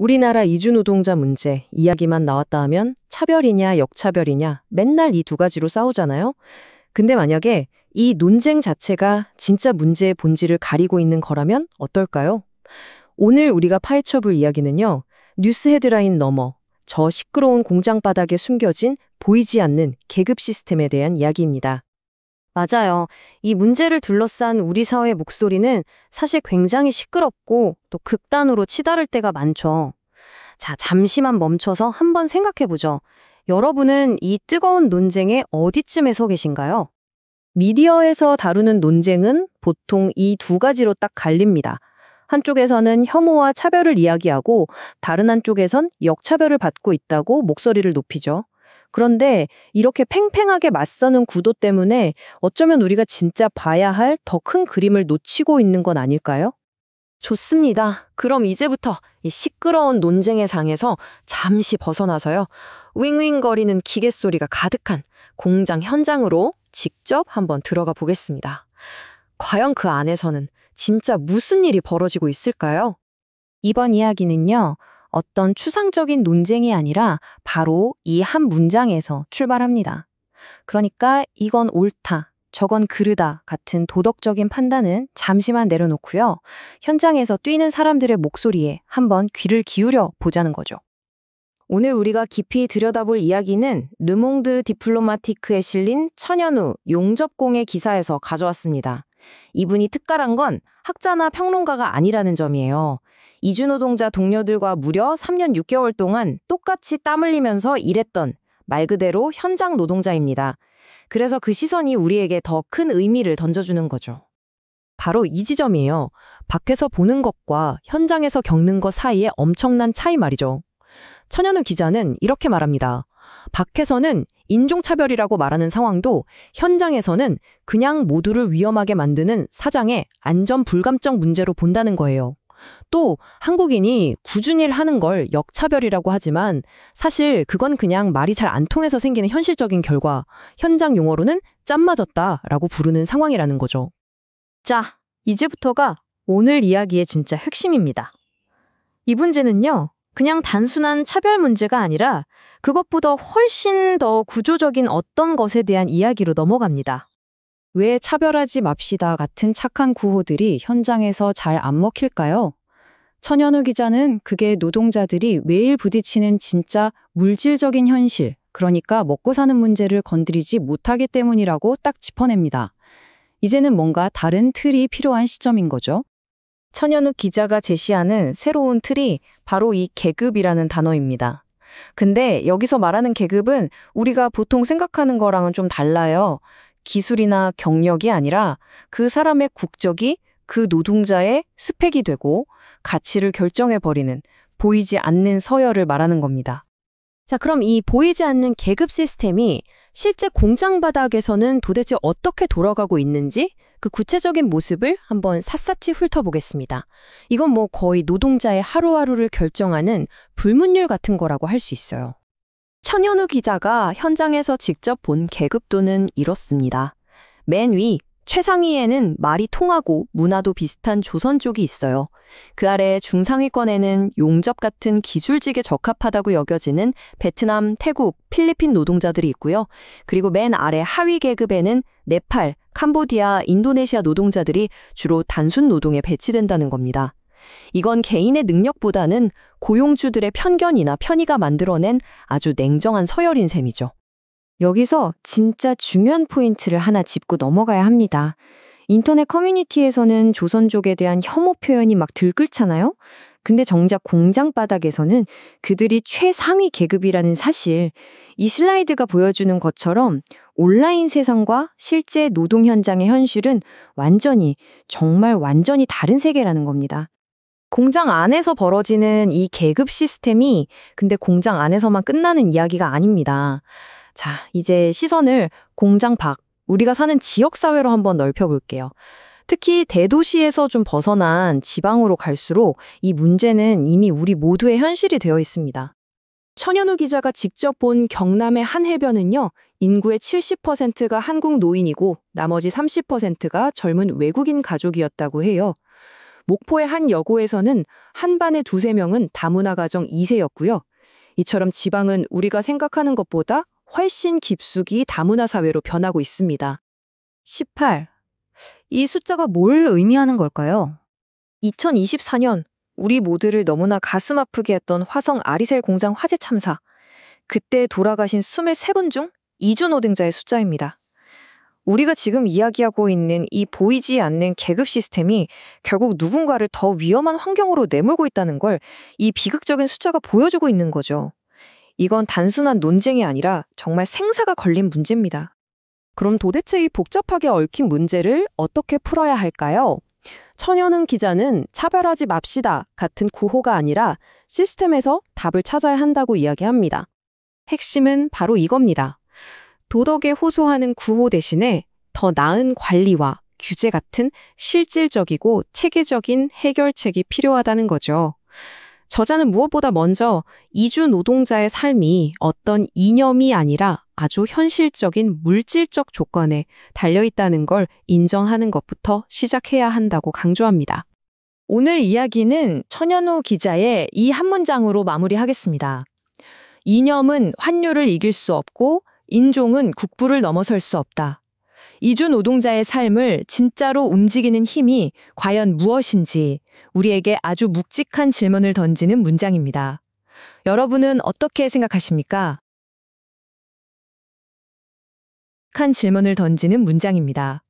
우리나라 이주노동자 문제 이야기만 나왔다 하면 차별이냐 역차별이냐 맨날 이 두 가지로 싸우잖아요. 근데 만약에 이 논쟁 자체가 진짜 문제의 본질을 가리고 있는 거라면 어떨까요? 오늘 우리가 파헤쳐 볼 이야기는요. 뉴스 헤드라인 너머 저 시끄러운 공장 바닥에 숨겨진 보이지 않는 계급 시스템에 대한 이야기입니다. 맞아요. 이 문제를 둘러싼 우리 사회의 목소리는 사실 굉장히 시끄럽고 또 극단으로 치달을 때가 많죠. 자, 잠시만 멈춰서 한번 생각해보죠. 여러분은 이 뜨거운 논쟁에 어디쯤에 서 계신가요? 미디어에서 다루는 논쟁은 보통 이 두 가지로 딱 갈립니다. 한쪽에서는 혐오와 차별을 이야기하고 다른 한쪽에선 역차별을 받고 있다고 목소리를 높이죠. 그런데 이렇게 팽팽하게 맞서는 구도 때문에 어쩌면 우리가 진짜 봐야 할 더 큰 그림을 놓치고 있는 건 아닐까요? 좋습니다. 그럼 이제부터 이 시끄러운 논쟁의 장에서 잠시 벗어나서요. 윙윙거리는 기계 소리가 가득한 공장 현장으로 직접 한번 들어가 보겠습니다. 과연 그 안에서는 진짜 무슨 일이 벌어지고 있을까요? 이번 이야기는요. 어떤 추상적인 논쟁이 아니라 바로 이 한 문장에서 출발합니다. 그러니까 이건 옳다, 저건 그르다 같은 도덕적인 판단은 잠시만 내려놓고요. 현장에서 뛰는 사람들의 목소리에 한번 귀를 기울여 보자는 거죠. 오늘 우리가 깊이 들여다볼 이야기는 르몽드 디플로마티크에 실린 천연우 용접공의 기사에서 가져왔습니다. 이분이 특가란 건 학자나 평론가가 아니라는 점이에요. 이주노동자 동료들과 무려 3년 6개월 동안 똑같이 땀 흘리면서 일했던 말 그대로 현장 노동자입니다. 그래서 그 시선이 우리에게 더 큰 의미를 던져주는 거죠. 바로 이 지점이에요. 밖에서 보는 것과 현장에서 겪는 것 사이에 엄청난 차이 말이죠. 천연우 기자는 이렇게 말합니다. 밖에서는 인종차별이라고 말하는 상황도 현장에서는 그냥 모두를 위험하게 만드는 사장의 안전 불감증 문제로 본다는 거예요. 또 한국인이 꾸준히 하는 걸 역차별이라고 하지만 사실 그건 그냥 말이 잘 안 통해서 생기는 현실적인 결과, 현장 용어로는 짬 맞았다라고 부르는 상황이라는 거죠. 자, 이제부터가 오늘 이야기의 진짜 핵심입니다. 이 문제는요. 그냥 단순한 차별 문제가 아니라 그것보다 훨씬 더 구조적인 어떤 것에 대한 이야기로 넘어갑니다. 왜 차별하지 맙시다 같은 착한 구호들이 현장에서 잘 안 먹힐까요? 천연우 기자는 그게 노동자들이 매일 부딪히는 진짜 물질적인 현실, 그러니까 먹고 사는 문제를 건드리지 못하기 때문이라고 딱 짚어냅니다. 이제는 뭔가 다른 틀이 필요한 시점인 거죠. 천연우 기자가 제시하는 새로운 틀이 바로 이 계급이라는 단어입니다. 근데 여기서 말하는 계급은 우리가 보통 생각하는 거랑은 좀 달라요. 기술이나 경력이 아니라 그 사람의 국적이 그 노동자의 스펙이 되고 가치를 결정해버리는 보이지 않는 서열을 말하는 겁니다. 자, 그럼 이 보이지 않는 계급 시스템이 실제 공장 바닥에서는 도대체 어떻게 돌아가고 있는지 그 구체적인 모습을 한번 샅샅이 훑어보겠습니다. 이건 뭐 거의 노동자의 하루하루를 결정하는 불문율 같은 거라고 할 수 있어요. 천연우 기자가 현장에서 직접 본 계급도는 이렇습니다. 맨 위, 최상위에는 말이 통하고 문화도 비슷한 조선 쪽이 있어요. 그 아래 중상위권에는 용접 같은 기술직에 적합하다고 여겨지는 베트남, 태국, 필리핀 노동자들이 있고요. 그리고 맨 아래 하위 계급에는 네팔, 캄보디아, 인도네시아 노동자들이 주로 단순 노동에 배치된다는 겁니다. 이건 개인의 능력보다는 고용주들의 편견이나 편의가 만들어낸 아주 냉정한 서열인 셈이죠. 여기서 진짜 중요한 포인트를 하나 짚고 넘어가야 합니다. 인터넷 커뮤니티에서는 조선족에 대한 혐오 표현이 막 들끓잖아요? 근데 정작 공장 바닥에서는 그들이 최상위 계급이라는 사실, 이 슬라이드가 보여주는 것처럼 온라인 세상과 실제 노동 현장의 현실은 정말 완전히 다른 세계라는 겁니다. 공장 안에서 벌어지는 이 계급 시스템이 근데 공장 안에서만 끝나는 이야기가 아닙니다. 자, 이제 시선을 공장 밖, 우리가 사는 지역사회로 한번 넓혀볼게요. 특히 대도시에서 좀 벗어난 지방으로 갈수록 이 문제는 이미 우리 모두의 현실이 되어 있습니다. 천연우 기자가 직접 본 경남의 한 해변은요, 인구의 70%가 한국 노인이고 나머지 30%가 젊은 외국인 가족이었다고 해요. 목포의 한 여고에서는 한 반에 두세 명은 다문화 가정 2세였고요. 이처럼 지방은 우리가 생각하는 것보다 훨씬 깊숙이 다문화 사회로 변하고 있습니다. 18. 이 숫자가 뭘 의미하는 걸까요? 2024년 우리 모두를 너무나 가슴 아프게 했던 화성 아리셀 공장 화재 참사. 그때 돌아가신 23분 중 이주노동자의 숫자입니다. 우리가 지금 이야기하고 있는 이 보이지 않는 계급 시스템이 결국 누군가를 더 위험한 환경으로 내몰고 있다는 걸 이 비극적인 숫자가 보여주고 있는 거죠. 이건 단순한 논쟁이 아니라 정말 생사가 걸린 문제입니다. 그럼 도대체 이 복잡하게 얽힌 문제를 어떻게 풀어야 할까요? 천연은 기자는 차별하지 맙시다 같은 구호가 아니라 시스템에서 답을 찾아야 한다고 이야기합니다. 핵심은 바로 이겁니다. 도덕에 호소하는 구호 대신에 더 나은 관리와 규제 같은 실질적이고 체계적인 해결책이 필요하다는 거죠. 저자는 무엇보다 먼저 이주 노동자의 삶이 어떤 이념이 아니라 아주 현실적인 물질적 조건에 달려있다는 걸 인정하는 것부터 시작해야 한다고 강조합니다. 오늘 이야기는 천연우 기자의 이 한 문장으로 마무리하겠습니다. 이념은 환율을 이길 수 없고 인종은 국부를 넘어설 수 없다. 이주 노동자의 삶을 진짜로 움직이는 힘이 과연 무엇인지 우리에게 아주 묵직한 질문을 던지는 문장입니다. 여러분은 어떻게 생각하십니까? 묵직한 질문을 던지는 문장입니다.